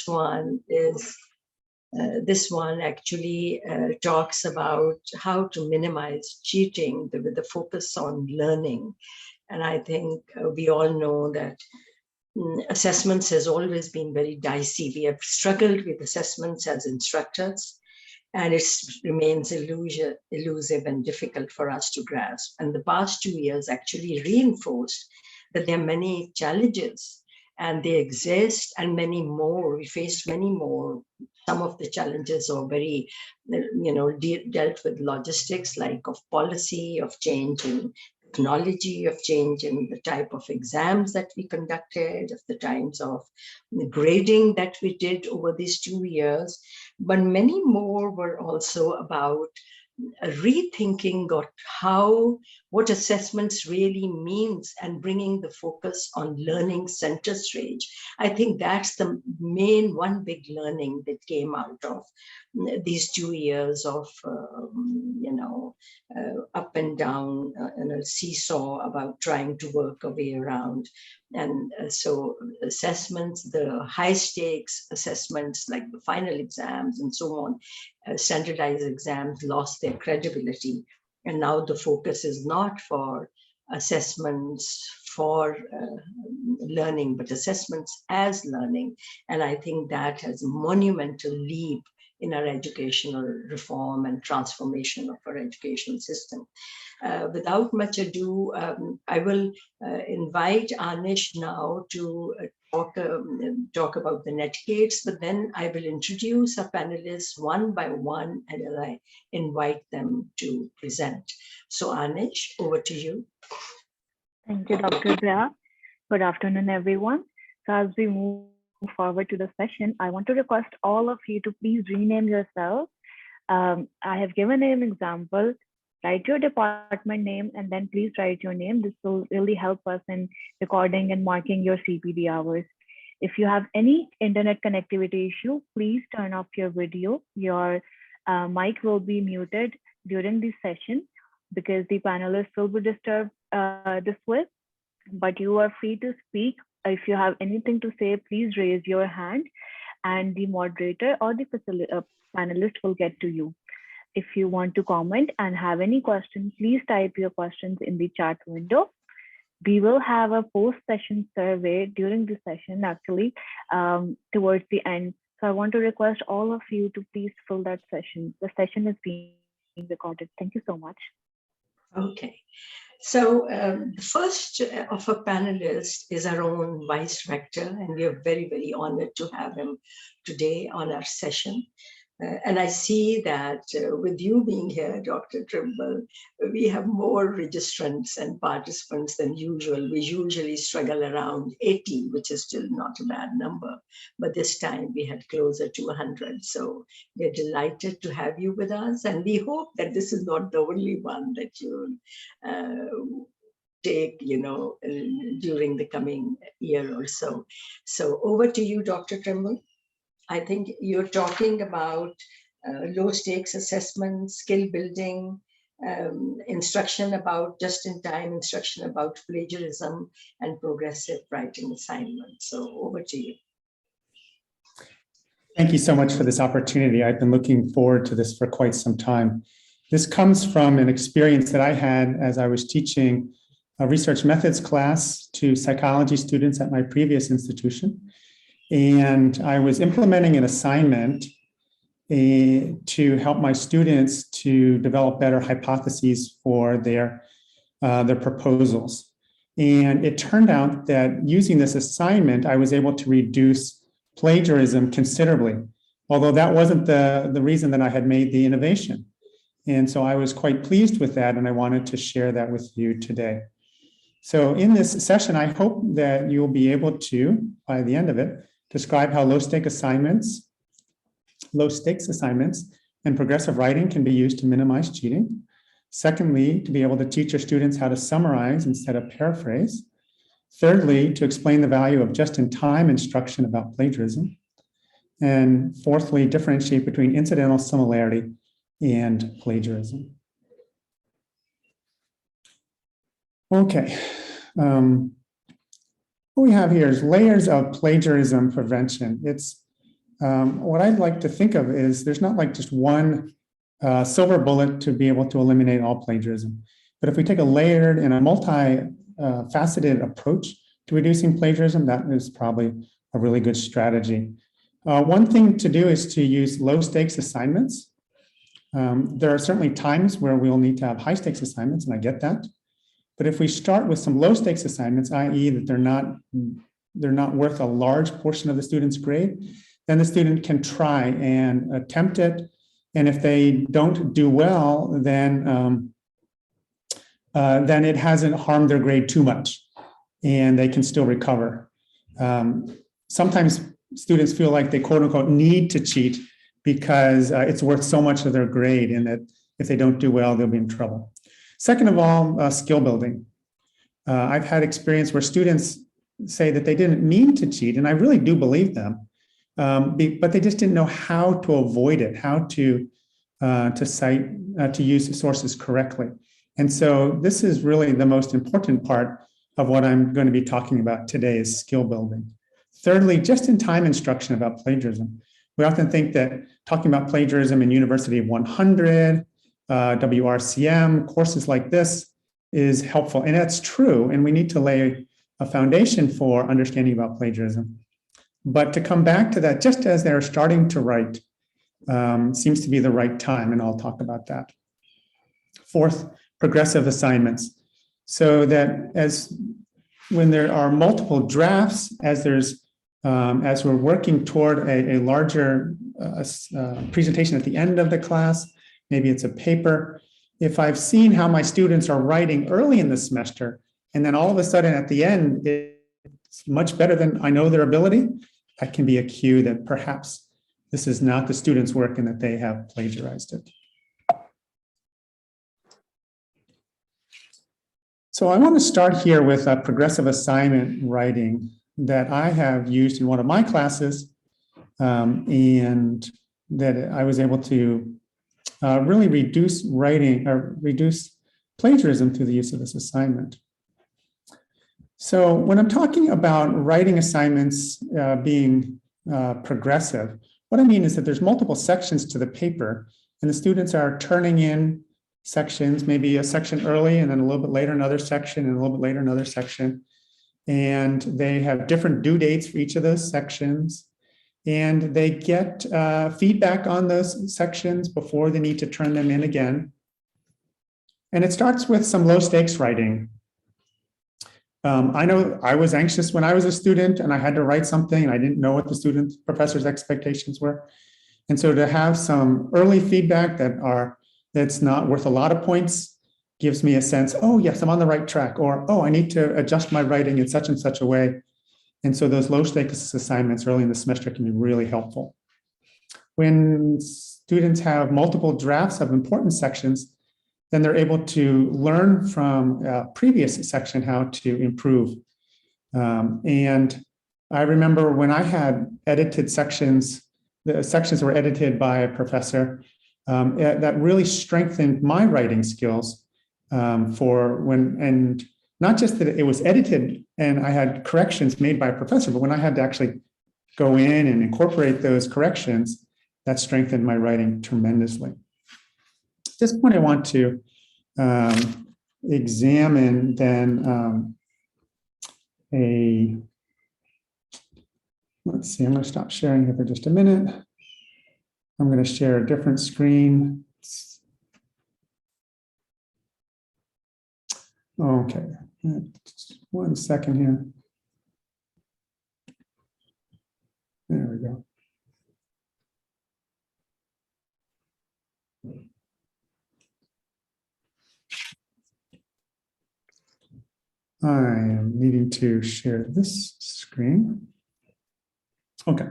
one is this one actually talks about how to minimize cheating with the focus on learning. And I think we all know that assessments has always been very dicey. We have struggled with assessments as instructors, and it remains elusive and difficult for us to grasp. And the past 2 years actually reinforced that there are many challenges, and they exist, and many more. We faced many more. Some of the challenges are very, dealt with logistics, like of policy, of change in technology, of change in the type of exams that we conducted, of the times of grading that we did over these 2 years. But many more were also about rethinking what assessments really means and bringing the focus on learning center stage. I think that's the main one big learning that came out of these 2 years of up and down seesaw about trying to work a way around. And so assessments, the high stakes assessments like the final exams and so on, standardized exams lost their credibility. And now the focus is not for assessments for learning, but assessments as learning. And I think that has a monumental leap in our educational reform and transformation of our educational system. Without much ado, I will invite Anish now to talk about the Netiquettes, but then I will introduce our panelists one by one, and I invite them to present. So Anish, over to you. Thank you, Dr. Zia. Good afternoon, everyone. So as we move forward to the session, I want to request all of you to please rename yourself. I have given an example. Write your department name and then please write your name. This will really help us in recording and marking your CPD hours. If you have any internet connectivity issue, please turn off your video. Your mic will be muted during this session because the panelists will be disturbed this way, but you are free to speak. If you have anything to say, please raise your hand and the moderator or the panelist will get to you. If you want to comment and have any questions, please type your questions in the chat window. We will have a post-session survey during the session, actually, towards the end. So I want to request all of you to please fill that session. The session is being recorded. Thank you so much. Okay. So the first of our panelists is our own Vice Rector, and we are very, very honored to have him today on our session. And I see that with you being here, Dr. Trimble, we have more registrants and participants than usual. We usually struggle around 80, which is still not a bad number. But this time we had closer to 100. So we're delighted to have you with us. And we hope that this is not the only one that you'll take, during the coming year or so. So over to you, Dr. Trimble. I think you're talking about low stakes assessment, skill building, instruction about just-in-time instruction about plagiarism and progressive writing assignments. So over to you. Thank you so much for this opportunity. I've been looking forward to this for quite some time. This comes from an experience that I had as I was teaching a research methods class to psychology students at my previous institution. And I was implementing an assignment to help my students to develop better hypotheses for their proposals. And it turned out that using this assignment, I was able to reduce plagiarism considerably, although that wasn't the reason that I had made the innovation. And so I was quite pleased with that, and I wanted to share that with you today. So in this session, I hope that you'll be able to, by the end of it, describe how low stakes assignments and progressive writing can be used to minimize cheating. Secondly, to be able to teach your students how to summarize instead of paraphrase. Thirdly, to explain the value of just-in-time instruction about plagiarism. And fourthly, differentiate between incidental similarity and plagiarism. Okay. What we have here is layers of plagiarism prevention. It's what I'd like to think of is there's not like just one silver bullet to be able to eliminate all plagiarism. But if we take a layered and a multi-faceted approach to reducing plagiarism, that is probably a really good strategy. One thing to do is to use low stakes assignments. There are certainly times where we'll need to have high stakes assignments, and I get that. But if we start with some low stakes assignments, i.e. that they're not worth a large portion of the student's grade, then the student can try and attempt it. And if they don't do well, then it hasn't harmed their grade too much, and they can still recover. Sometimes students feel like they quote unquote need to cheat because it's worth so much of their grade, and that if they don't do well, they'll be in trouble. Second of all, skill building. I've had experience where students say that they didn't mean to cheat, and I really do believe them, but they just didn't know how to avoid it, how to use sources correctly. And so this is really the most important part of what I'm going to be talking about today is skill building. Thirdly, just-in-time instruction about plagiarism. We often think that talking about plagiarism in University of 100, WRCM, courses like this is helpful. And that's true. And we need to lay a foundation for understanding about plagiarism. But to come back to that, just as they're starting to write, seems to be the right time. And I'll talk about that. Fourth, progressive assignments. So that when there are multiple drafts, as we're working toward a larger presentation at the end of the class, maybe it's a paper. If I've seen how my students are writing early in the semester, and then all of a sudden at the end, it's much better than I know their ability, that can be a cue that perhaps this is not the student's work and that they have plagiarized it. So I want to start here with a progressive assignment writing that I have used in one of my classes, and that I was able to really reduce plagiarism through the use of this assignment. So when I'm talking about writing assignments being progressive, what I mean is that there's multiple sections to the paper, and the students are turning in sections, maybe a section early, and then a little bit later another section, and a little bit later another section. And they have different due dates for each of those sections. And they get feedback on those sections before they need to turn them in again. And it starts with some low stakes writing. I know I was anxious when I was a student and I had to write something and I didn't know what the professor's expectations were. And so to have some early feedback that's not worth a lot of points gives me a sense, oh yes, I'm on the right track, or oh, I need to adjust my writing in such and such a way. And so those low stakes assignments early in the semester can be really helpful. When students have multiple drafts of important sections, then they're able to learn from a previous section how to improve. And I remember when I had edited sections, the sections were edited by a professor, that really strengthened my writing skills and not just that it was edited and I had corrections made by a professor, but when I had to actually go in and incorporate those corrections, that strengthened my writing tremendously. At this point, I want to examine then let's see, I'm going to stop sharing here for just a minute. I'm going to share a different screen. Okay, 1 second here. There we go. I am needing to share this screen. Okay.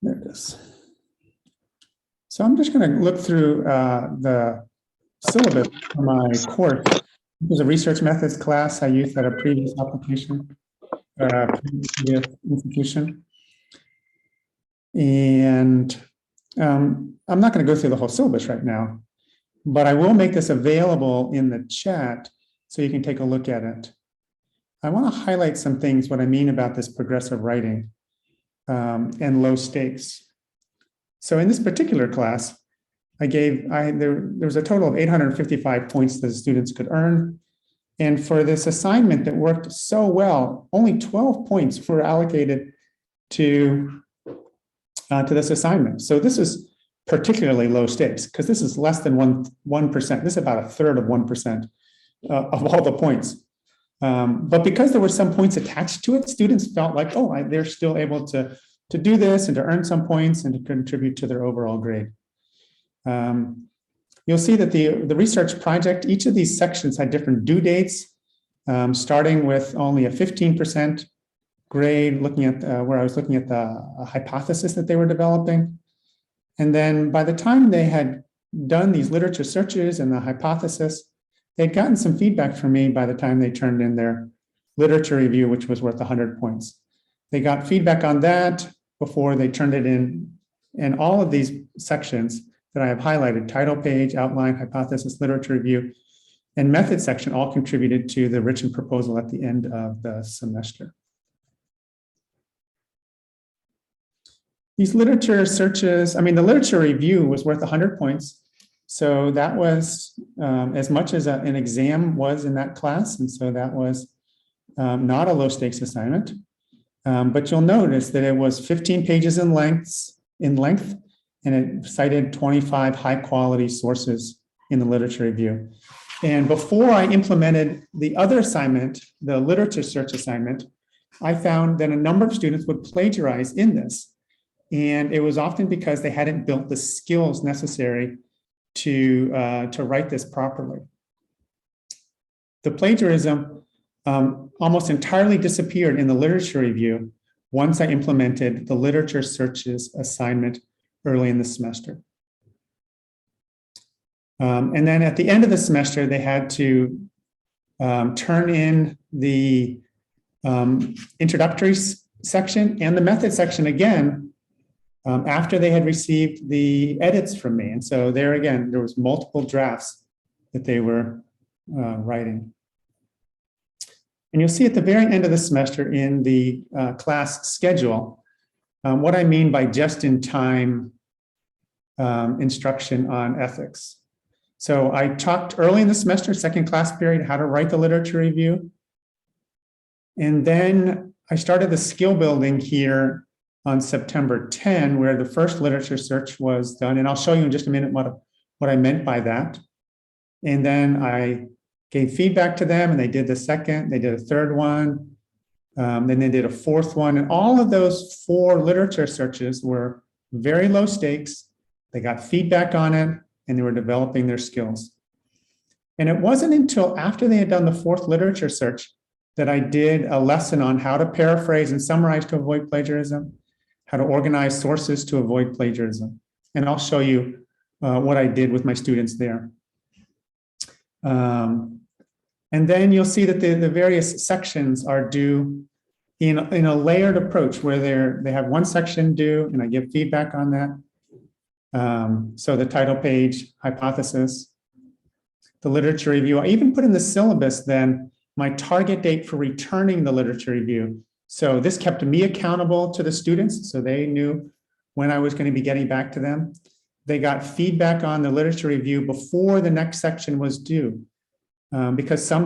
There it is. So I'm just going to look through the syllabus for my course. This is a research methods class I used at a previous application, previous institution. And I'm not going to go through the whole syllabus right now, but I will make this available in the chat so you can take a look at it. I want to highlight some things, what I mean about this progressive writing and low stakes. So in this particular class, there was a total of 855 points that the students could earn. And for this assignment that worked so well, only 12 points were allocated to this assignment. So this is particularly low stakes because this is less than 1%. This is about a third of 1% of all the points. But because there were some points attached to it, students felt like, oh, they're still able to do this and to earn some points and to contribute to their overall grade. You'll see that the research project, each of these sections had different due dates, starting with only a 15% grade, looking at where I was looking at the hypothesis that they were developing. And then by the time they had done these literature searches and the hypothesis, they'd gotten some feedback from me by the time they turned in their literature review, which was worth 100 points. They got feedback on that before they turned it in. And all of these sections that I have highlighted, title page, outline, hypothesis, literature review, and method section all contributed to the written proposal at the end of the semester. These literature searches, the literature review was worth 100 points. So that was as much as an exam was in that class. And so that was not a low stakes assignment. But you'll notice that it was 15 pages in length, and it cited 25 high quality sources in the literature review. And before I implemented the other assignment, the literature search assignment, I found that a number of students would plagiarize in this. And it was often because they hadn't built the skills necessary to write this properly. The plagiarism almost entirely disappeared in the literature review once I implemented the literature searches assignment early in the semester. And then at the end of the semester, they had to turn in the introductory section and the method section again after they had received the edits from me. And so there again, there was multiple drafts that they were writing. And you'll see at the very end of the semester in the class schedule, what I mean by just-in-time instruction on ethics. So I talked early in the semester, second class period, how to write the literature review. And then I started the skill building here on September 10, where the first literature search was done. And I'll show you in just a minute what I meant by that. And then I gave feedback to them, and they did the second, they did a third one, then they did a fourth one. And all of those 4 literature searches were very low stakes. They got feedback on it, and they were developing their skills. And it wasn't until after they had done the 4th literature search that I did a lesson on how to paraphrase and summarize to avoid plagiarism, how to organize sources to avoid plagiarism. And I'll show you what I did with my students there. And then you'll see that the various sections are due in a layered approach where they have one section due, and I give feedback on that. So the title page, hypothesis, the literature review. I even put in the syllabus then my target date for returning the literature review. So this kept me accountable to the students, so they knew when I was going to be getting back to them. They got feedback on the literature review before the next section was due, because some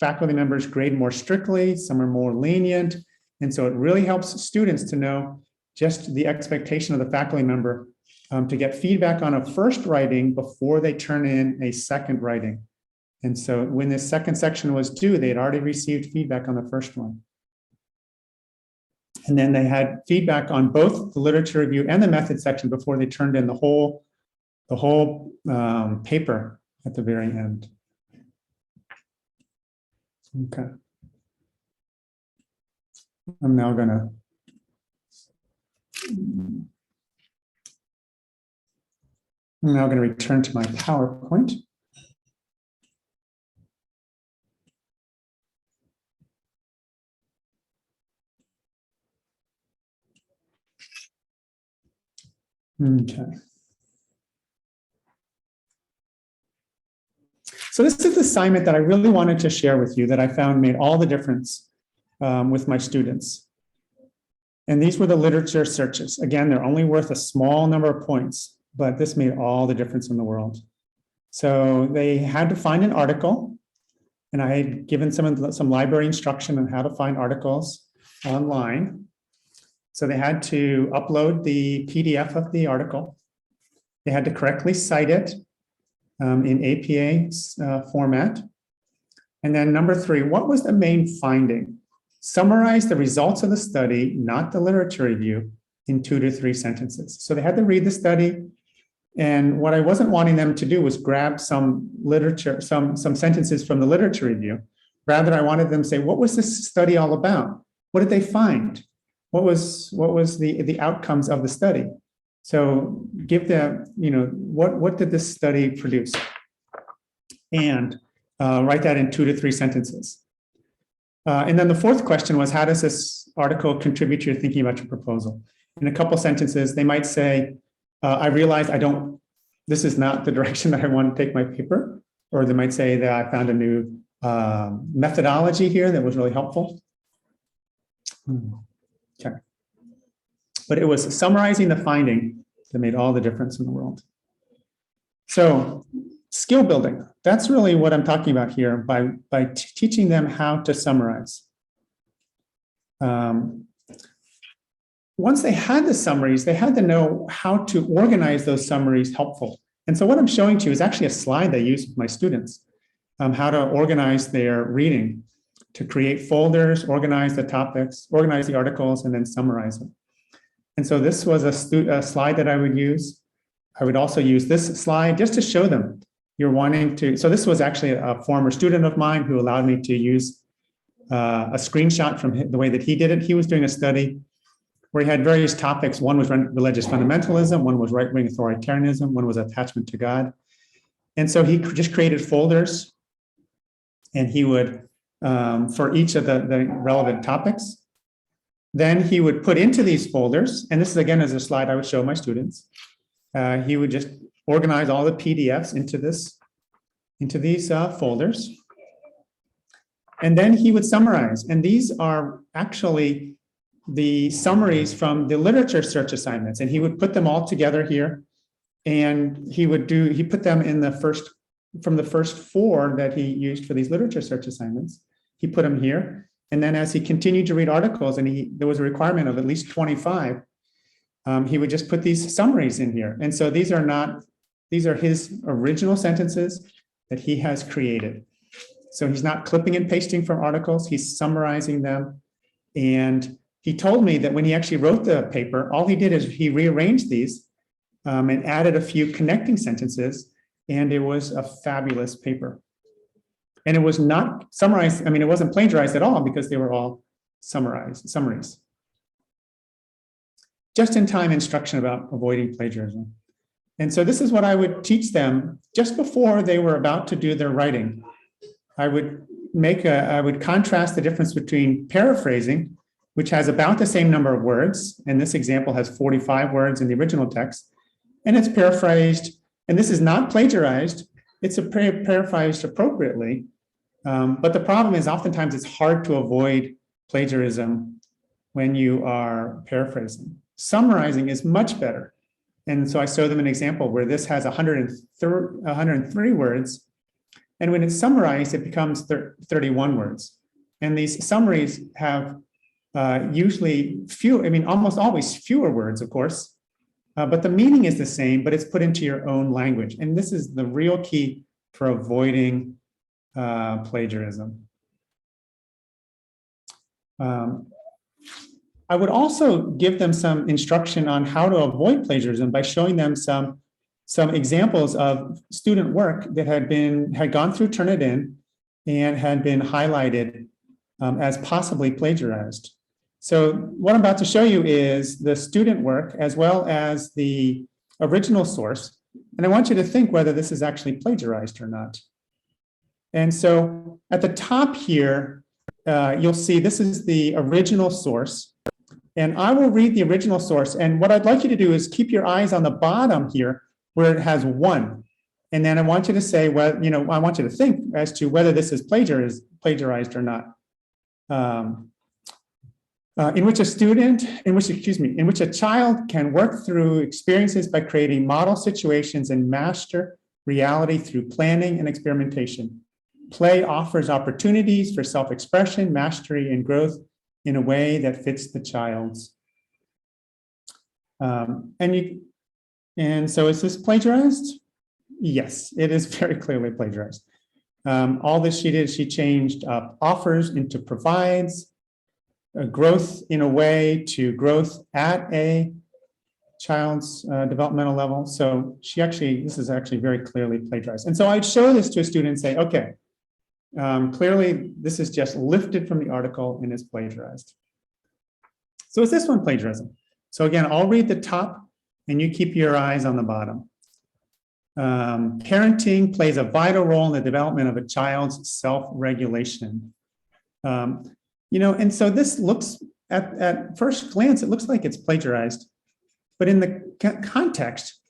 faculty members grade more strictly, some are more lenient. And so it really helps students to know just the expectation of the faculty member to get feedback on a first writing before they turn in a second writing. And so when this second section was due, they had already received feedback on the first one. And then they had feedback on both the literature review and the method section before they turned in the whole paper at the very end. Okay. I'm now going to return to my PowerPoint. Okay. So this is the assignment that I really wanted to share with you that I found made all the difference with my students. And these were the literature searches. Again, they're only worth a small number of points, but this made all the difference in the world. So they had to find an article, and I had given some library instruction on how to find articles online. So they had to upload the PDF of the article. They had to correctly cite it in APA format. And then number 3, what was the main finding? Summarize the results of the study, not the literature review, in 2 to 3 sentences. So they had to read the study. And what I wasn't wanting them to do was grab some literature, some sentences from the literature review. Rather, I wanted them to say, what was this study all about? What did they find? What was the outcomes of the study? So give them, what did this study produce? And write that in 2 to 3 sentences. And then the 4th question was, how does this article contribute to your thinking about your proposal? In a couple sentences, they might say, I realized this is not the direction that I want to take my paper. Or they might say that I found a new methodology here that was really helpful. Okay. But it was summarizing the finding that made all the difference in the world. So skill building, that's really what I'm talking about here by teaching them how to summarize. Once they had the summaries, they had to know how to organize those summaries helpful. And so what I'm showing to you is actually a slide I use with my students, how to organize their reading, to create folders, organize the topics, organize the articles, and then summarize them. And so this was a slide that I would use. I would also use this slide just to show them you're wanting to. So this was actually a former student of mine who allowed me to use a screenshot from the way that he did it. He was doing a study where he had various topics. One was religious fundamentalism, one was right-wing authoritarianism, one was attachment to God. And so he just created folders, and he would, for each of the relevant topics, then he would put into these folders, and this is again as a slide I would show my students, he would just organize all the PDFs into these folders. And then he would summarize. And these are actually the summaries from the literature search assignments. And he would put them all together here. And he put them in from the first 4 that he used for these literature search assignments. He put them here. And then as he continued to read articles, and there was a requirement of at least 25, he would just put these summaries in here. And so these are his original sentences that he has created. So he's not clipping and pasting from articles, he's summarizing them. And he told me that when he actually wrote the paper, all he did is he rearranged these and added a few connecting sentences, and it was a fabulous paper. And it was not summarized, it wasn't plagiarized at all because they were all summaries. Just-in-time instruction about avoiding plagiarism. And so this is what I would teach them just before they were about to do their writing. I would contrast the difference between paraphrasing, which has about the same number of words. And this example has 45 words in the original text, and it's paraphrased. And this is not plagiarized. It's paraphrased appropriately. But the problem is oftentimes it's hard to avoid plagiarism when you are paraphrasing. Summarizing is much better. And so I showed them an example where this has 103 words. And when it's summarized, it becomes 31 words. And these summaries have usually almost always fewer words, of course, but the meaning is the same, but it's put into your own language. And this is the real key for avoiding plagiarism. I would also give them some instruction on how to avoid plagiarism by showing them some examples of student work that had gone through Turnitin and had been highlighted as possibly plagiarized. So what I'm about to show you is the student work as well as the original source. And I want you to think whether this is actually plagiarized or not. And so at the top here, you'll see this is the original source. And I will read the original source. And what I'd like you to do is keep your eyes on the bottom here where it has 1. And then I want you to say, I want you to think as to whether this is plagiarized or not. in which a child can work through experiences by creating model situations and master reality through planning and experimentation. Play offers opportunities for self-expression, mastery, and growth in a way that fits the child's. And so is this plagiarized? Yes, it is very clearly plagiarized. All this she did, she changed offers into provides, growth in a way to growth at a child's developmental level. So this is actually very clearly plagiarized. And so I'd show this to a student and say, okay, clearly this is just lifted from the article and is plagiarized. So is this one plagiarism? So again, I'll read the top and you keep your eyes on the bottom. Parenting plays a vital role in the development of a child's self-regulation. And so this looks, at first glance, it looks like it's plagiarized. But in the context,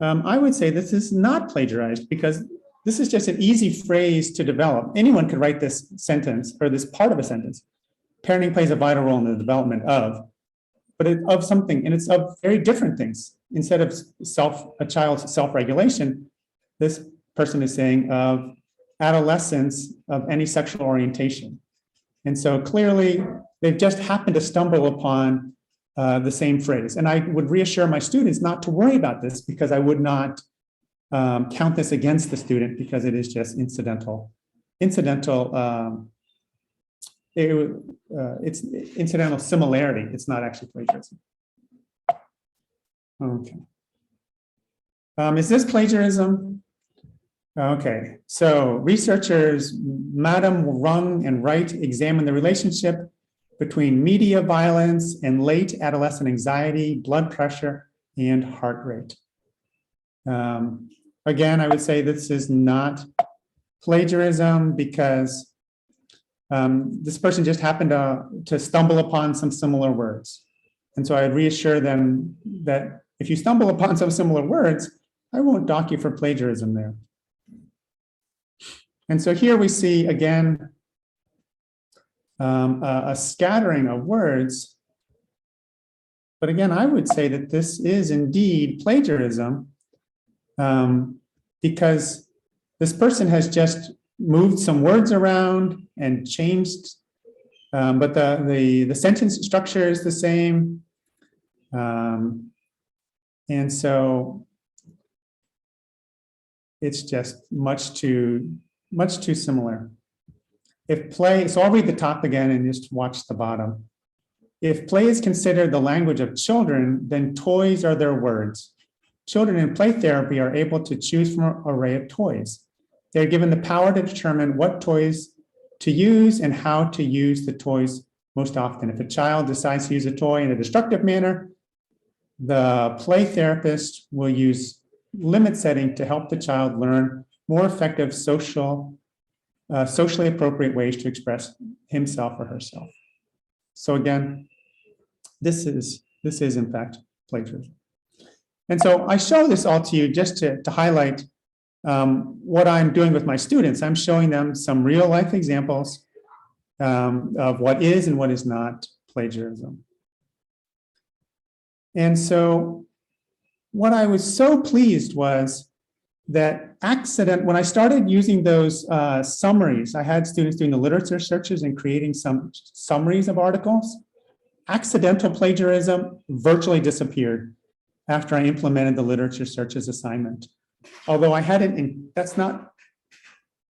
I would say this is not plagiarized because this is just an easy phrase to develop. Anyone could write this sentence or this part of a sentence. Parenting plays a vital role in the development of, of something, and it's of very different things. Instead of a child's self-regulation, this person is saying of adolescence of any sexual orientation. And so clearly, they've just happened to stumble upon the same phrase. And I would reassure my students not to worry about this because I would not count this against the student because it is just incidental. It's incidental similarity. It's not actually plagiarism. Okay. Is this plagiarism? Okay, so researchers Madam Rung and Wright examine the relationship between media violence and late adolescent anxiety, blood pressure, and heart rate. Again, I would say this is not plagiarism because this person just happened to stumble upon some similar words. And so I'd reassure them that if you stumble upon some similar words, I won't dock you for plagiarism there. And so here we see, again, a scattering of words. But again, I would say that this is indeed plagiarism because this person has just moved some words around and changed, but the sentence structure is the same. And so it's just much too similar. So I'll read the top again and just watch the bottom. If play is considered the language of children, then toys are their words. Children in play therapy are able to choose from an array of toys. They're given the power to determine what toys to use and how to use the toys most often. If a child decides to use a toy in a destructive manner, the play therapist will use limit setting to help the child learn more effective socially appropriate ways to express himself or herself. So again, this is in fact plagiarism. And so I show this all to you just to highlight what I'm doing with my students. I'm showing them some real life examples of what is and what is not plagiarism. And so what I was so pleased was that when I started using those summaries, I had students doing the literature searches and creating some summaries of articles. Accidental plagiarism virtually disappeared after I implemented the literature searches assignment. Although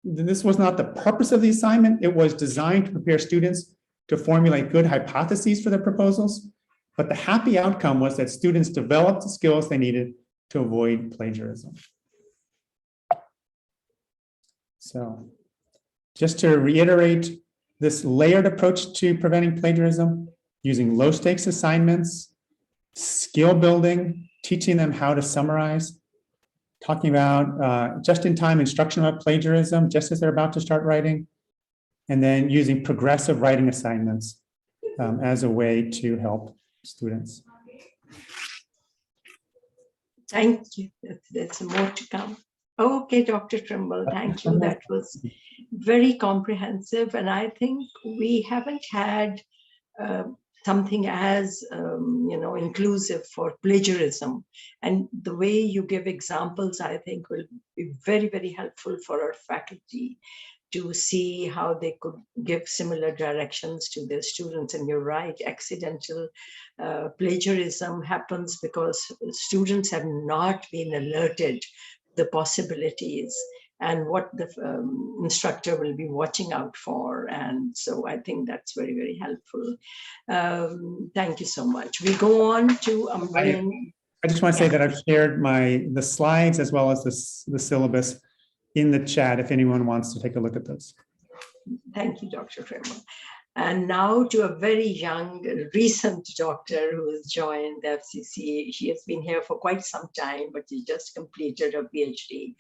this was not the purpose of the assignment. It was designed to prepare students to formulate good hypotheses for their proposals. But the happy outcome was that students developed the skills they needed to avoid plagiarism. So just to reiterate this layered approach to preventing plagiarism, using low stakes assignments, skill building, teaching them how to summarize, talking about just-in-time instruction about plagiarism just as they're about to start writing, and then using progressive writing assignments as a way to help students. Thank you. There's more to come. Okay, Dr. Trimble, thank you. That was very comprehensive. And I think we haven't had something as inclusive for plagiarism. And the way you give examples, I think, will be very, very helpful for our faculty to see how they could give similar directions to their students. And you're right, accidental plagiarism happens because students have not been alerted the possibilities and what the instructor will be watching out for. And so I think that's very, very helpful. Thank you so much. We go on to Ambreen. I just want to say that I've shared the slides as well as the syllabus in the chat if anyone wants to take a look at those. Thank you, Dr. Trimble. And now to a very young, recent doctor who has joined the FCC. She has been here for quite some time, but she just completed her PhD.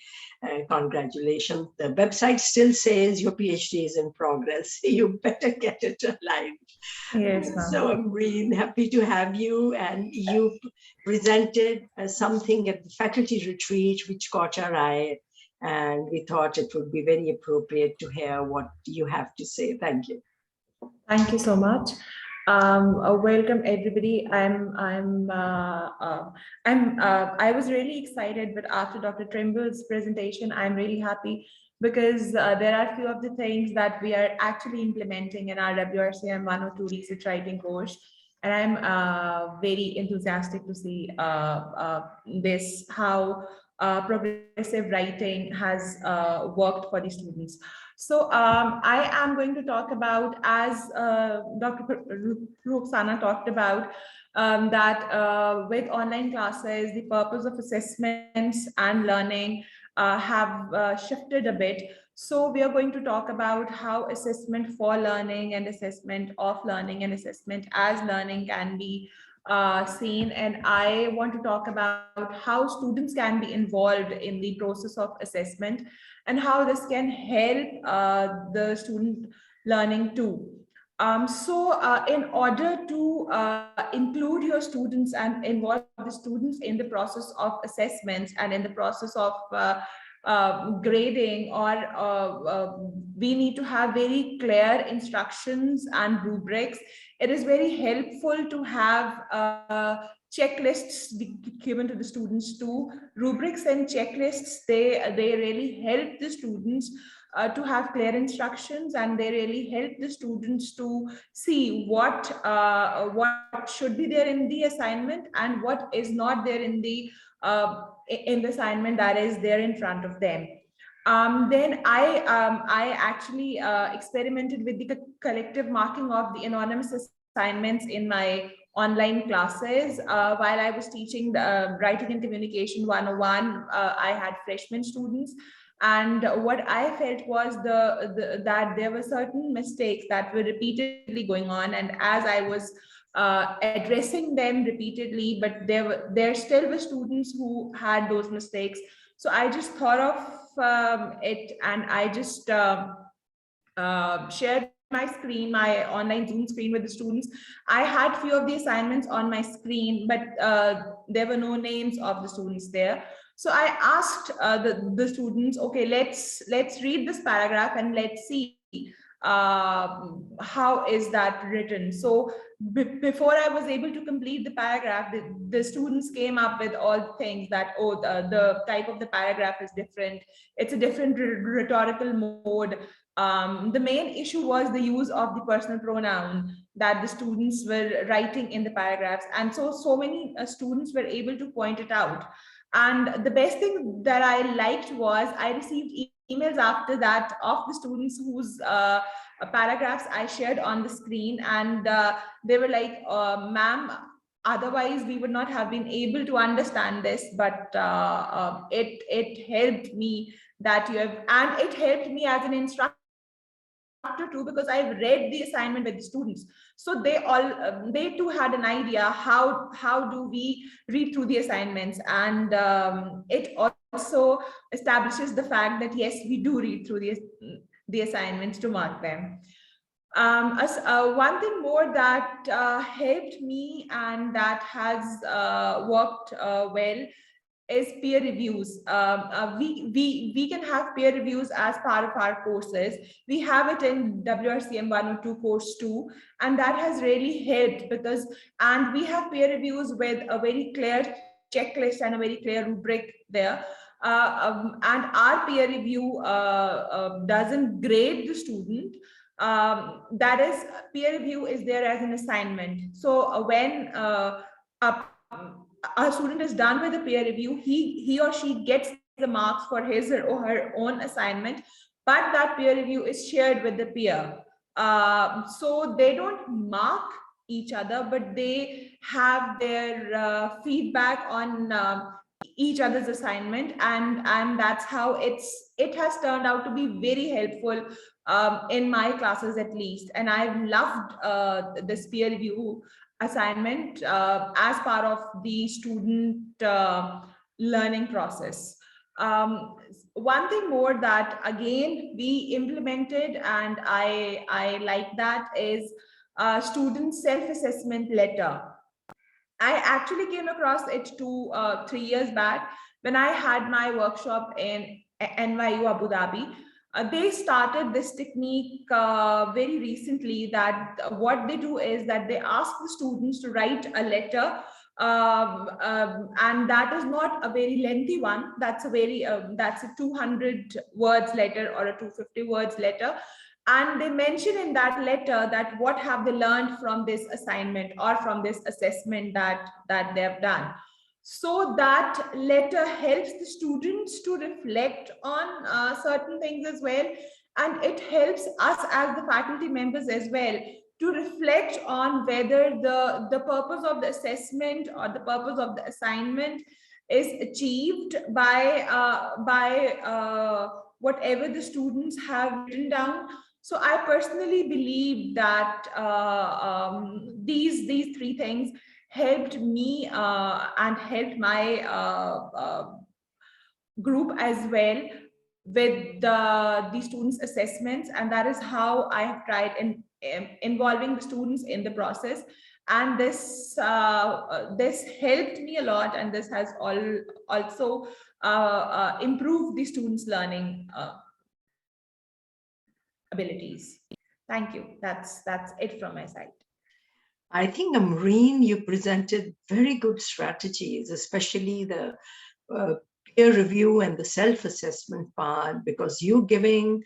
Congratulations. The website still says your PhD is in progress. You better get it aligned. Yes, ma'am. So I'm really happy to have you. And you presented something at the faculty retreat, which caught our eye. And we thought it would be very appropriate to hear what you have to say. Thank you. Thank you so much. Welcome everybody. I was really excited, but after Dr. Trimble's presentation, I'm really happy because there are a few of the things that we are actually implementing in our WRCM 102 research writing course. And I'm very enthusiastic to see this, how progressive writing has worked for the students. So I am going to talk about, as Dr. Roxana talked about, that with online classes, the purpose of assessments and learning have shifted a bit. So we are going to talk about how assessment for learning and assessment of learning and assessment as learning can be seen. And I want to talk about how students can be involved in the process of assessment and how this can help the student learning too. In order to include your students and involve the students in the process of assessments and in the process of grading, we need to have very clear instructions and rubrics. It is very helpful to have checklists given to the students too. Rubrics and checklists, they really help the students to have clear instructions, and they really help the students to see what should be there in the assignment and what is not there in the assignment that is there in front of them. Then I actually experimented with the collective marking of the anonymous assignments in my online classes. While I was teaching the Writing and Communication 101, I had freshman students. And what I felt was that there were certain mistakes that were repeatedly going on. And as I was addressing them repeatedly, but there still were students who had those mistakes. So I just thought of it, and I just shared my screen, my online Zoom screen with the students. I had few of the assignments on my screen, but there were no names of the students there. So I asked the students, okay, let's read this paragraph and let's see how is that written. So before I was able to complete the paragraph, the students came up with all things that, oh, the type of the paragraph is different. It's a different rhetorical mode. The main issue was the use of the personal pronoun that the students were writing in the paragraphs. And so many students were able to point it out. And the best thing that I liked was I received emails after that of the students whose paragraphs I shared on the screen. And they were like, ma'am, otherwise we would not have been able to understand this, but it helped me that you have, and it helped me as an instructor too, because I've read the assignment with the students. So they too had an idea how do we read through the assignments. And it also establishes the fact that yes, we do read through the assignments to mark them. One thing more that helped me and that has worked well is peer reviews. We can have peer reviews as part of our courses. We have it in WRCM 102 course 2, and that has really helped because, and we have peer reviews with a very clear checklist and a very clear rubric there. And our peer review doesn't grade the student. That is, peer review is there as an assignment. So when a student is done with the peer review, he or she gets the marks for his or her own assignment, but that peer review is shared with the peer. So they don't mark each other, but they have their feedback on each other's assignment, and that's how it has turned out to be very helpful in my classes at least. And I've loved this peer review assignment as part of the student learning process. One thing more that again we implemented, and I like that, is student self-assessment letter. I actually came across it 3 years back when I had my workshop in NYU Abu Dhabi. They started this technique very recently, that what they do is that they ask the students to write a letter, and that is not a very lengthy one. That's a 200 words letter or a 250 words letter. And they mention in that letter that what have they learned from this assignment or from this assessment that they have done. So that letter helps the students to reflect on certain things as well. And it helps us as the faculty members as well to reflect on whether the purpose of the assessment or the purpose of the assignment is achieved by whatever the students have written down. So I personally believe that these three things helped me and helped my group as well with the students' assessments, and that is how I have tried involving the students in the process. And this helped me a lot, and this has also improved the students' learning abilities. Thank you. That's it from my side. I think, Ambreen, you presented very good strategies, especially the peer review and the self-assessment part, because you're giving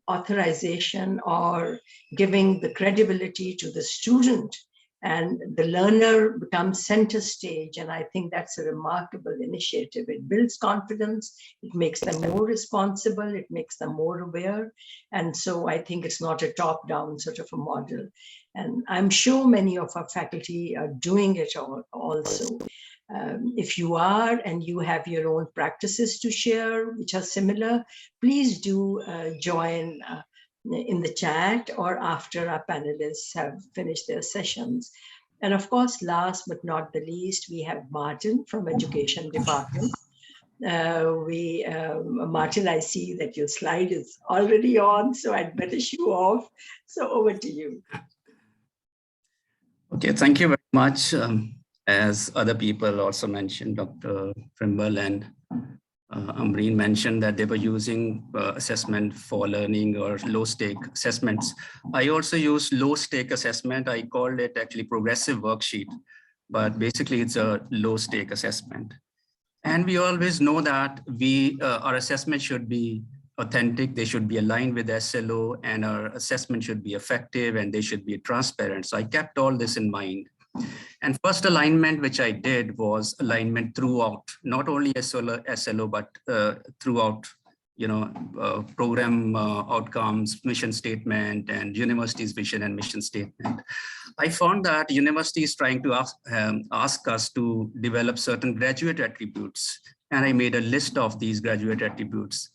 authorization or giving the credibility to the student, and the learner becomes center stage. And I think that's a remarkable initiative. It builds confidence, it makes them more responsible, it makes them more aware. And so I think it's not a top-down sort of a model. And I'm sure many of our faculty are doing it also. If you are and you have your own practices to share which are similar, please do join in the chat or after our panelists have finished their sessions. And of course, last but not the least, we have Martin from Education Department. Martin, I see that your slide is already on, so I'd better show off. So over to you. Okay, thank you very much. As other people also mentioned, Dr. Trimble and Ambreen mentioned that they were using assessment for learning or low-stake assessments. I also use low-stake assessment. I called it actually progressive worksheet, but basically it's a low-stake assessment. And we always know that our assessment should be authentic, they should be aligned with SLO, and our assessment should be effective and they should be transparent. So I kept all this in mind. And first alignment which I did was alignment throughout, not only SLO, but throughout, program outcomes, mission statement, and university's vision and mission statement. I found that university is trying to ask us to develop certain graduate attributes. And I made a list of these graduate attributes.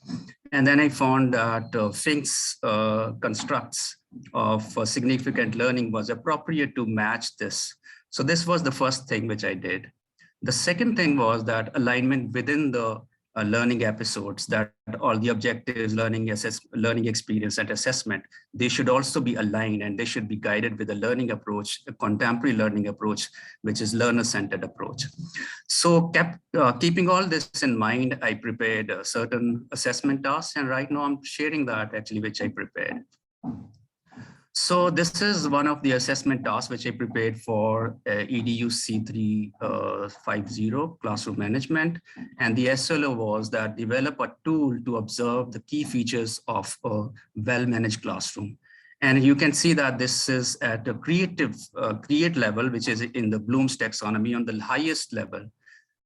And then I found that Fink's constructs of significant learning was appropriate to match this. So this was the first thing which I did. The second thing was that alignment within the learning episodes, that all the objectives, learning experience and assessment, they should also be aligned, and they should be guided with a learning approach, a contemporary learning approach, which is learner-centered approach. So keeping all this in mind, I prepared certain assessment tasks, and right now I'm sharing that actually, which I prepared. So this is one of the assessment tasks which I prepared for EDU C350 classroom management. And the SLO was that develop a tool to observe the key features of a well-managed classroom. And you can see that this is at a create level, which is in the Bloom's taxonomy on the highest level.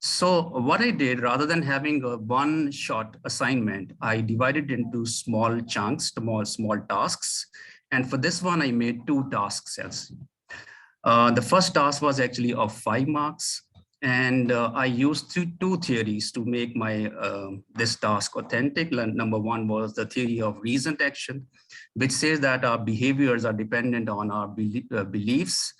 So what I did, rather than having a one-shot assignment, I divided into small chunks, small tasks. And for this one, I made 2 task sets. The first task was actually of 5 marks. And I used 2 theories to make my this task authentic. Number 1 was the theory of reasoned action, which says that our behaviors are dependent on our beliefs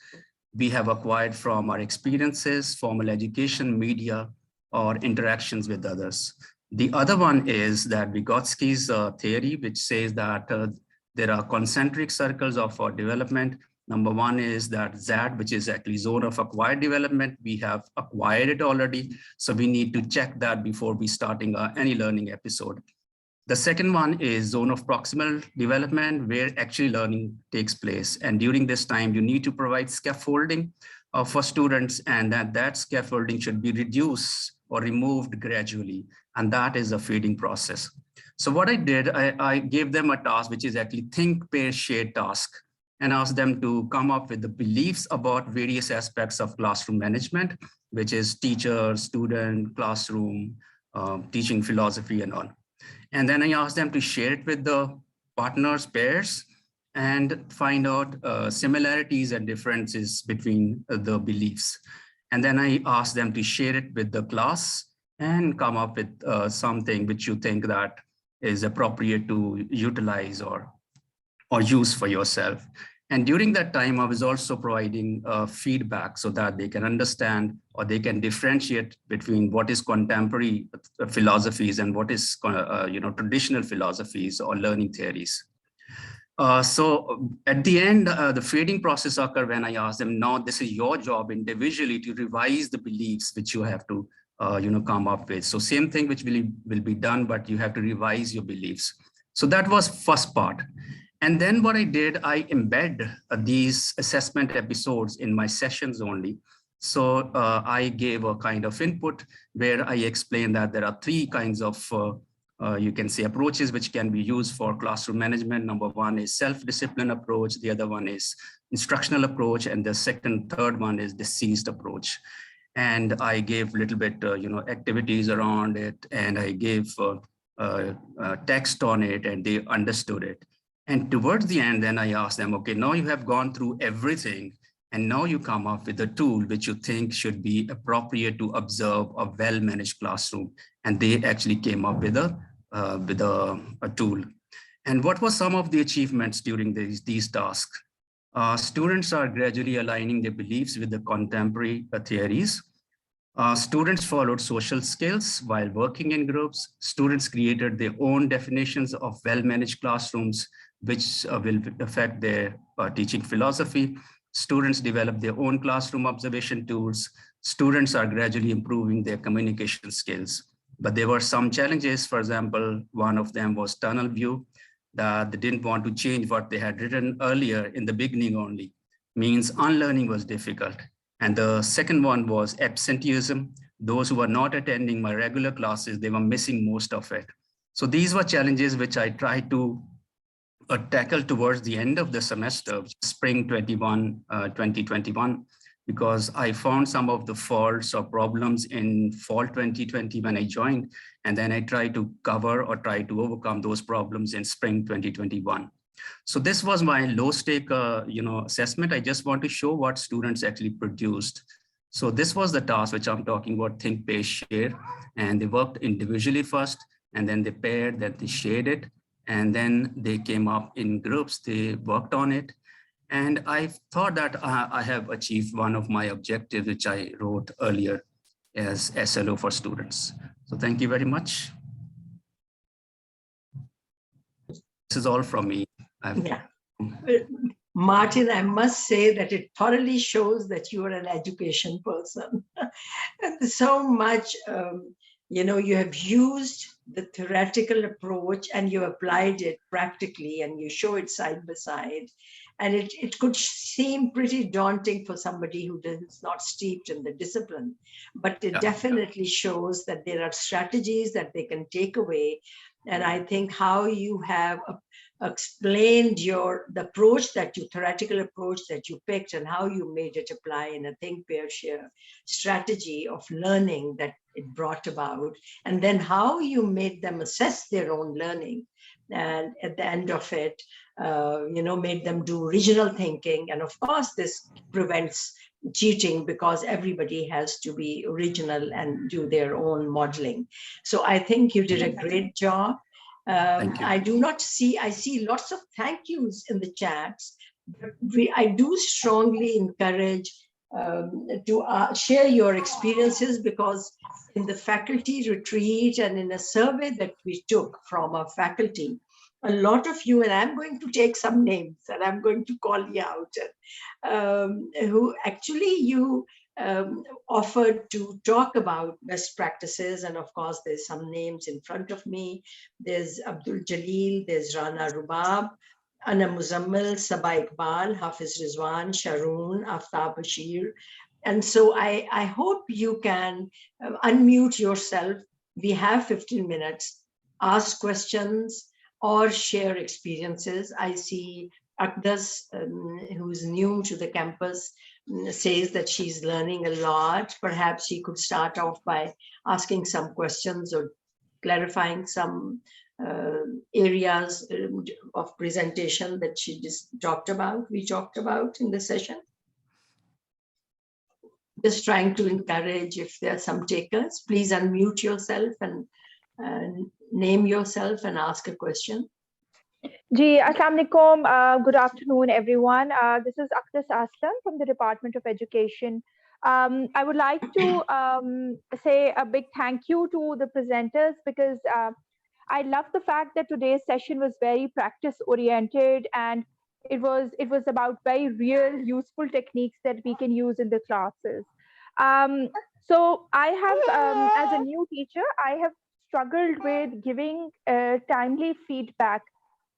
we have acquired from our experiences, formal education, media, or interactions with others. The other one is that Vygotsky's theory, which says that there are concentric circles of our development. Number 1 is that Z, which is actually zone of acquired development. We have acquired it already. So we need to check that before we starting any learning episode. The second one is zone of proximal development, where actually learning takes place. And during this time, you need to provide scaffolding for students, and that scaffolding should be reduced or removed gradually. And that is a feeding process. So what I did, I gave them a task, which is actually think, pair, share task, and asked them to come up with the beliefs about various aspects of classroom management, which is teacher, student, classroom, teaching philosophy and all. And then I asked them to share it with the partners, pairs, and find out similarities and differences between the beliefs. And then I asked them to share it with the class and come up with something which you think that is appropriate to utilize or use for yourself. And during that time, I was also providing feedback so that they can understand or they can differentiate between what is contemporary philosophies and what is traditional philosophies or learning theories. So at the end, the feeding process occurred when I asked them, now this is your job individually to revise the beliefs which you have to come up with. So same thing which will be done, but you have to revise your beliefs. So that was first part. And then what I did, I embed these assessment episodes in my sessions only. So I gave a kind of input where I explained that there are 3 kinds of, you can say, approaches which can be used for classroom management. Number 1 is self-discipline approach. The other one is instructional approach. And the third one is deceased approach. And I gave a little bit, activities around it. And I gave text on it, and they understood it. And towards the end, then I asked them, okay, now you have gone through everything, and now you come up with a tool which you think should be appropriate to observe a well-managed classroom. And they actually came up with a tool. And what were some of the achievements during these tasks? Students are gradually aligning their beliefs with the contemporary theories. Students followed social skills while working in groups. Students created their own definitions of well-managed classrooms, which will affect their teaching philosophy. Students develop their own classroom observation tools. Students are gradually improving their communication skills. But there were some challenges. For example, one of them was tunnel view, that they didn't want to change what they had written earlier in the beginning only, means unlearning was difficult. And the second one was absenteeism. Those who were not attending my regular classes, they were missing most of it. So these were challenges which I tried to tackle towards the end of the semester, spring 2021, because I found some of the faults or problems in fall 2020 when I joined, and then I tried to cover or try to overcome those problems in spring 2021. So this was my low stake assessment. I just want to show what students actually produced. So this was the task which I'm talking about, think, pair, share, and they worked individually first, and then they paired, then they shared it, and then they came up in groups, they worked on it. And I thought that I have achieved one of my objectives, which I wrote earlier as SLO for students. So thank you very much. This is all from me. Yeah. Martin, I must say that it thoroughly shows that you are an education person. So much, you have used the theoretical approach and you applied it practically and you show it side by side. And it could seem pretty daunting for somebody who is not steeped in the discipline, but it definitely shows that there are strategies that they can take away. And I think how you have explained the theoretical approach that you picked and how you made it apply in a think, pair, share strategy of learning that it brought about, and then how you made them assess their own learning. And at the end of it, made them do original thinking. And of course, this prevents cheating because everybody has to be original and do their own modeling. So I think you did a great job. I see lots of thank yous in the chats. But I do strongly encourage to share your experiences, because in the faculty retreat and in a survey that we took from our faculty, a lot of you, and I'm going to take some names and I'm going to call you out, who actually you offered to talk about best practices. And of course, there's some names in front of me. There's Abdul Jalil, there's Rana Rubab, Ana Muzammil, Saba Iqbal, Hafiz Rizwan, Sharoon, Aftab Bashir. And so I hope you can unmute yourself. We have 15 minutes, ask questions or share experiences. I see Aqdus, who's new to the campus, says that she's learning a lot. Perhaps she could start off by asking some questions or clarifying some areas of presentation that we talked about in the session. Just trying to encourage, if there are some takers, please unmute yourself and name yourself and ask a question. Ji, Assalamu alaikum. Good afternoon, everyone. This is Aqdus Aslam from the Department of Education. I would like to say a big thank you to the presenters, because I love the fact that today's session was very practice oriented, and it was about very real, useful techniques that we can use in the classes. So I have, as a new teacher, I have struggled with giving timely feedback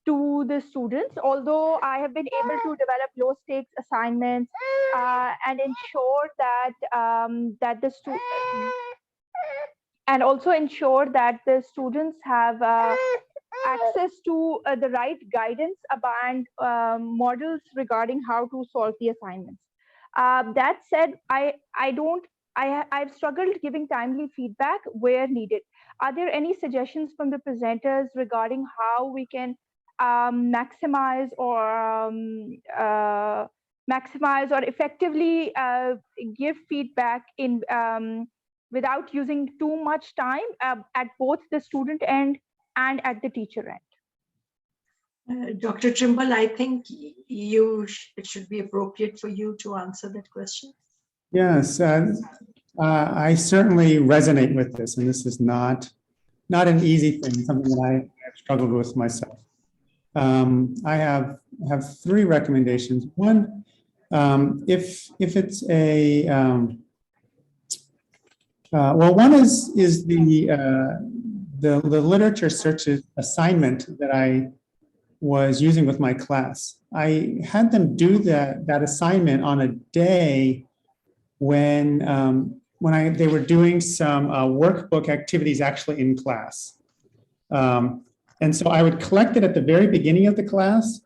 to the students, although I have been able to develop low stakes assignments and ensure that the students have access to the right guidance and models regarding how to solve the assignments. That said, I've struggled giving timely feedback where needed. Are there any suggestions from the presenters regarding how we can maximize or effectively give feedback in without using too much time at both the student end and at the teacher end? Dr. Trimble, I think it should be appropriate for you to answer that question. Yes, I certainly resonate with this, and this is not an easy thing, something that I have struggled with myself. I have three recommendations. One, if it's a one is the literature search assignment that I was using with my class. I had them do that assignment on a day when they were doing some workbook activities actually in class. And so I would collect it at the very beginning of the class.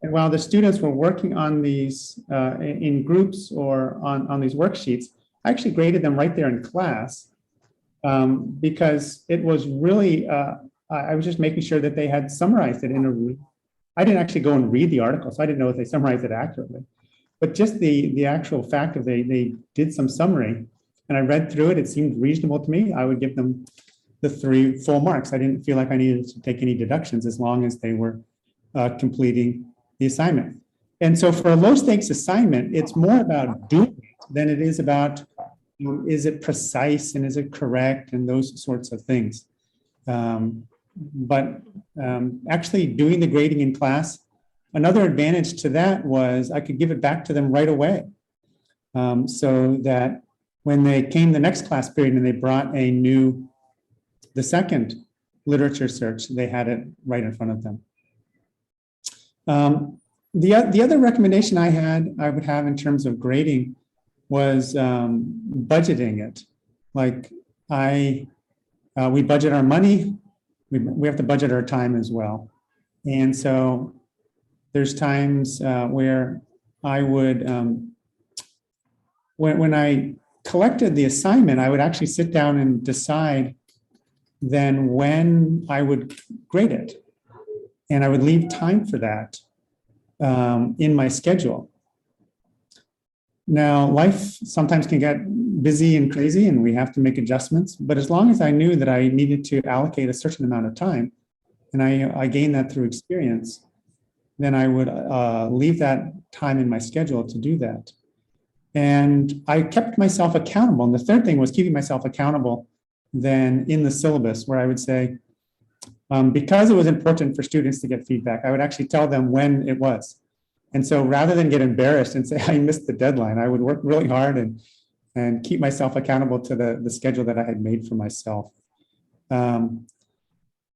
And while the students were working on these in groups or on these worksheets, I actually graded them right there in class because it was really, I was just making sure that they had summarized it I didn't actually go and read the article, so I didn't know if they summarized it accurately. But just the actual fact of they did some summary, and I read through it, it seemed reasonable to me. I would give them the 3 full marks. I didn't feel like I needed to take any deductions as long as they were completing the assignment. And so for a low stakes assignment, it's more about doing it than it is about Is it precise and is it correct and those sorts of things. But actually doing the grading in class, another advantage to that was I could give it back to them right away. So that when they came the next class period and they brought the second literature search, they had it right in front of them. The other recommendation I would have in terms of grading was budgeting it. Like we budget our money, we have to budget our time as well. And so there's times where I would, when I collected the assignment, I would actually sit down and decide then when I would grade it. And I would leave time for that in my schedule. Now, life sometimes can get busy and crazy and we have to make adjustments, but as long as I knew that I needed to allocate a certain amount of time, and I gained that through experience, then I would leave that time in my schedule to do that. And I kept myself accountable. And the third thing was keeping myself accountable then in the syllabus, where I would say, because it was important for students to get feedback, I would actually tell them when it was. And so rather than get embarrassed and say, I missed the deadline, I would work really hard and keep myself accountable to the schedule that I had made for myself. When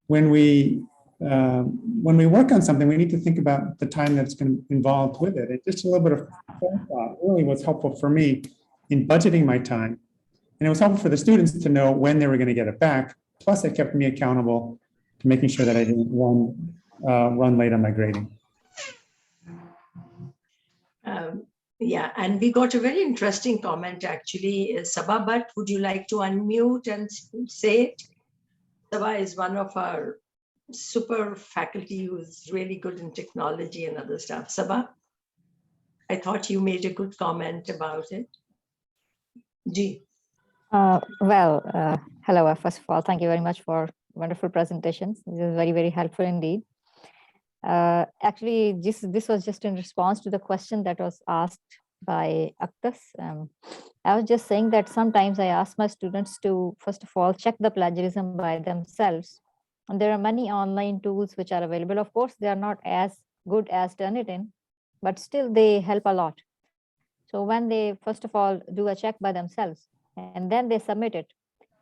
we work on something, we need to think about the time that's involved with it. It's just a little bit of forethought really was helpful for me in budgeting my time. And it was helpful for the students to know when they were going to get it back. Plus, it kept me accountable to making sure that I didn't run late on my grading. Yeah, and we got a very interesting comment actually. Saba, but would you like to unmute and say it? Saba is one of our super faculty who's really good in technology and other stuff. Saba, I thought you made a good comment about it. Ji. Hello, first of all, thank you very much for wonderful presentations. This is very, very helpful indeed. Actually, this was just in response to the question that was asked by Aqdus. I was just saying that sometimes I ask my students to, first of all, check the plagiarism by themselves. And there are many online tools which are available. Of course, they are not as good as Turnitin, but still they help a lot. So when they, first of all, do a check by themselves, and then they submit it,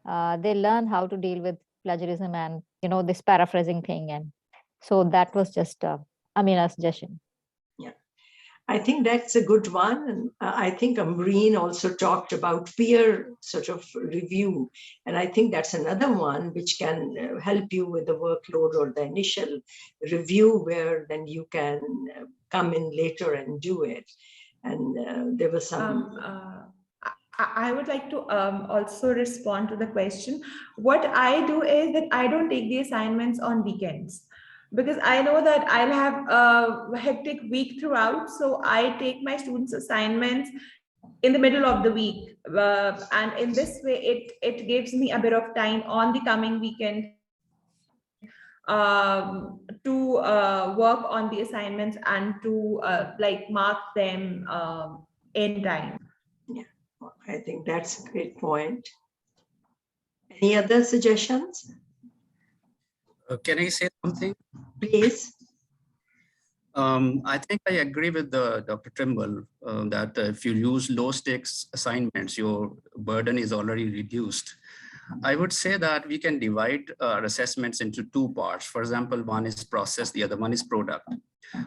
they learn how to deal with plagiarism and, this paraphrasing thing. And so that was just, a suggestion. Yeah, I think that's a good one. And I think Ambreen also talked about peer sort of review. And I think that's another one which can help you with the workload or the initial review, where then you can come in later and do it. And there was some... I would like to also respond to the question. What I do is that I don't take the assignments on weekends, because I know that I'll have a hectic week throughout. So I take my students' assignments in the middle of the week. And in this way, it gives me a bit of time on the coming weekend to work on the assignments and to mark them in time. Yeah, I think that's a great point. Any other suggestions? Can I say something? Please. I think I agree with Dr. Trimble that if you use low stakes assignments, your burden is already reduced. I would say that we can divide our assessments into two parts. For example, one is process, the other one is product.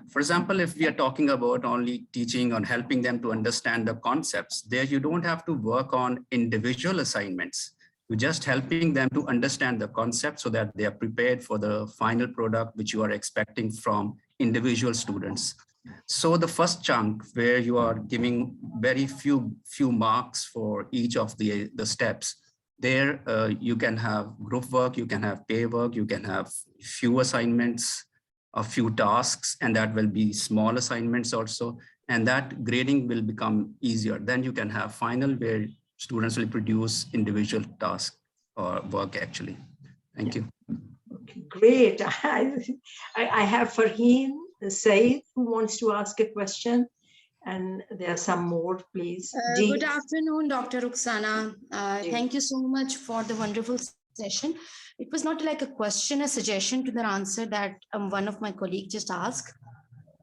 For example, if we are talking about only teaching or helping them to understand the concepts, there you don't have to work on individual assignments. You're just helping them to understand the concept so that they are prepared for the final product which you are expecting from individual students. So the first chunk where you are giving very few marks for each of the steps, there you can have group work, you can have pair work, you can have few assignments, a few tasks, and that will be small assignments also. And that grading will become easier. Then you can have final where students will produce individual tasks or work actually. Thank you. Okay, great. I have Farheen, Saeed, who wants to ask a question. And there are some more, please. Good afternoon, Dr. Ruxana. Thank you so much for the wonderful session. It was not like a question, a suggestion to the answer that one of my colleagues just asked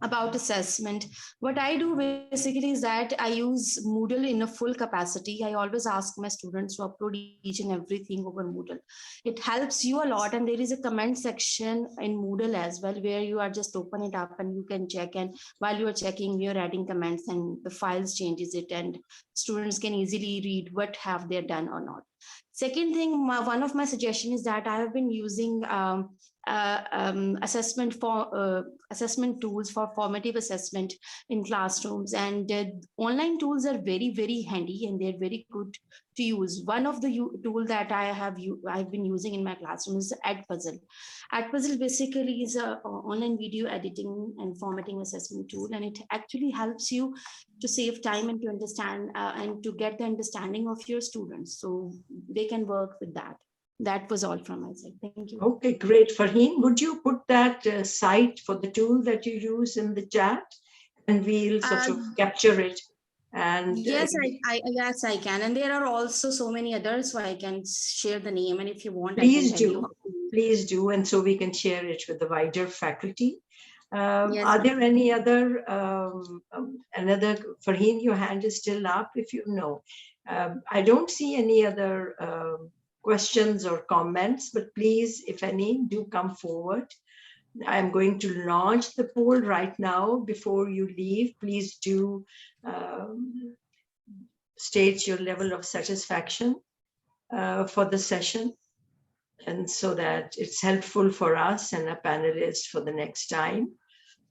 about assessment. What I do basically is that I use Moodle in a full capacity. I always ask my students to upload each and everything over Moodle. It helps you a lot, and there is a comment section in Moodle as well where you are just open it up and you can check, and while you are checking, you're adding comments and the files changes it, and students can easily read what have they done or not. Second thing, one of my suggestions is that I have been using assessment tools for formative assessment in classrooms, and online tools are very, very handy and they're very good to use. One of the tool that I've been using in my classroom is Edpuzzle. Edpuzzle basically is a online video editing and formatting assessment tool, and it actually helps you to save time and to understand and to get the understanding of your students, so they can work with that. That was all from my side. Thank you. Okay, great. Farheen, would you put that site for the tool that you use in the chat, and we'll sort of capture it? And yes, yes, I can. And there are also so many others, so I can share the name. And if you want, please do. Please do, and so we can share it with the wider faculty. Yes. Are there any other another? Farheen, your hand is still up. If you know, I don't see any other questions or comments, but please, if any, do come forward. I'm going to launch the poll right now. Before you leave, please do state your level of satisfaction for the session, and so that it's helpful for us and our panelists for the next time.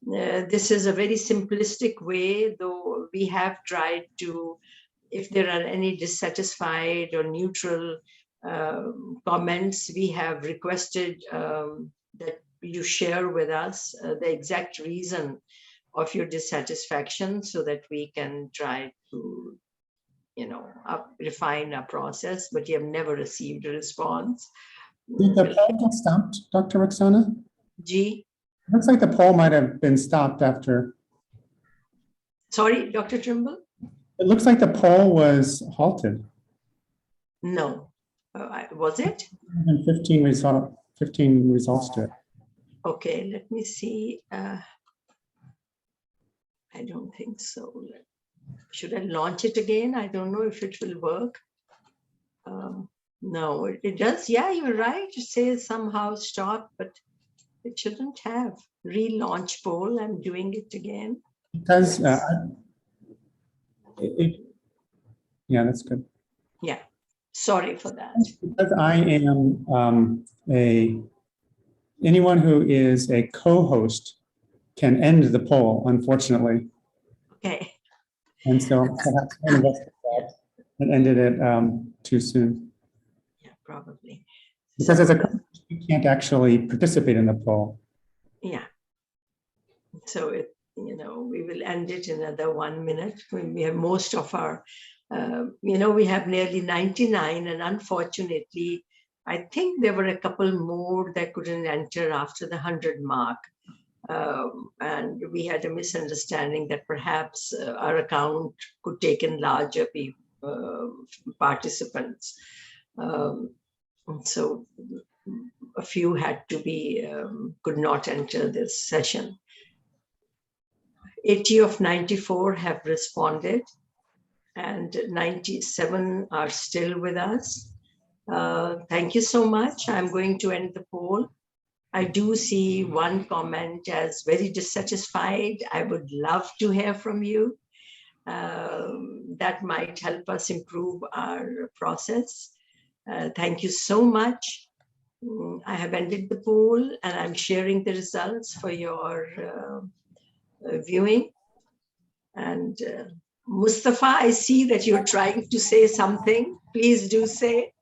This is a very simplistic way, though we have tried to, if there are any dissatisfied or neutral comments, we have requested that you share with us the exact reason of your dissatisfaction, so that we can try to, refine our process. But you have never received a response. Did the poll get stopped, Dr. Ruxana? G? Looks like the poll might have been stopped after. Sorry, Dr. Trimble? It looks like the poll was halted. No. Was it? 15 results to it. Okay, let me see. I don't think so. Should I launch it again? I don't know if it will work. No, it does. Yeah, you're right. It says somehow stop, but it shouldn't have. Relaunch poll. I'm doing it again. Because, yeah, that's good. Yeah, sorry for that. Because I am anyone who is a co-host can end the poll, unfortunately. Okay. And so perhaps one of us ended it too soon. Yeah, probably. Because as a co-host, you can't actually participate in the poll. Yeah. So we will end it in another 1 minute. We have most of our, we have nearly 99, and unfortunately, I think there were a couple more that couldn't enter after the 100 mark. And we had a misunderstanding that perhaps our account could take in larger participants. So a few had to be, could not enter this session. 80 of 94 have responded, and 97 are still with us. Thank you so much. I'm going to end the poll. I do see one comment as very dissatisfied. I would love to hear from you. That might help us improve our process. Thank you so much. I have ended the poll, and I'm sharing the results for your viewing. And Mustafa, I see that you're trying to say something. Please do say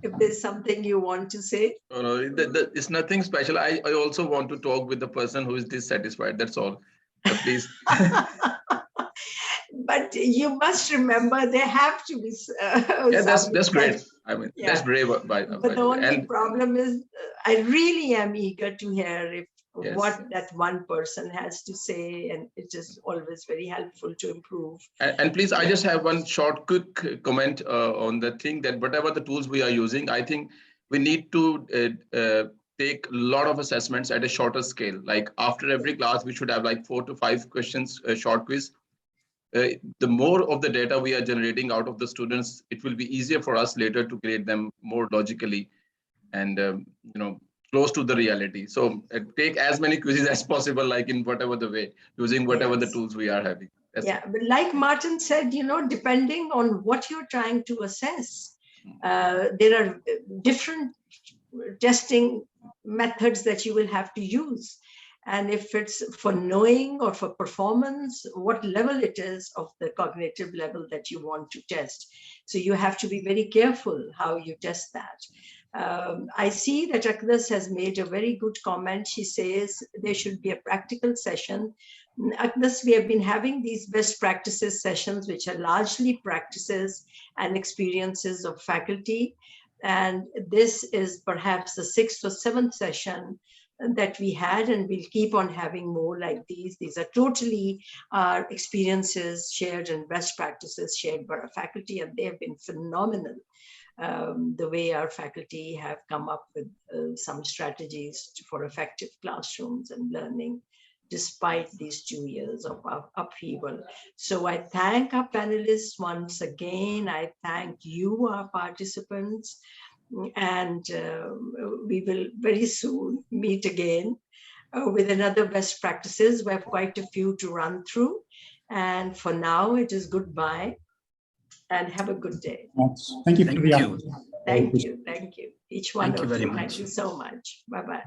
if there's something you want to say. No, it's nothing special. I also want to talk with the person who is dissatisfied. That's all. Please. But you must remember there have to be. Yeah, that's great. I mean, yeah. That's great. But the only problem is, I really am eager to hear if Yes. what that one person has to say, and it is always very helpful to improve. And please, I just have one short quick comment on the thing that whatever the tools we are using, I think we need to take a lot of assessments at a shorter scale. Like after every class, we should have like 4 to 5 questions, short quiz. The more of the data we are generating out of the students, it will be easier for us later to grade them more logically and close to the reality. So take as many quizzes as possible, like in whatever the way, using whatever the tools we are having. But like Martin said, depending on what you're trying to assess, there are different testing methods that you will have to use. And if it's for knowing or for performance, what level it is of the cognitive level that you want to test. So you have to be very careful how you test that. I see that Aqdus has made a very good comment. She says there should be a practical session. Aqdus, we have been having these best practices sessions, which are largely practices and experiences of faculty. And this is perhaps the 6th or 7th session that we had, and we'll keep on having more like these. These are totally our experiences shared and best practices shared by our faculty, and they have been phenomenal. The way our faculty have come up with some strategies for effective classrooms and learning, despite these 2 years of upheaval. So I thank our panelists once again. I thank you, our participants. And we will very soon meet again with another best practices. We have quite a few to run through. And for now, it is goodbye and have a good day. Thank you for the opportunity. Thank you. Thank you. Each one Thank you of very you. much. Thank you so much. Bye-bye.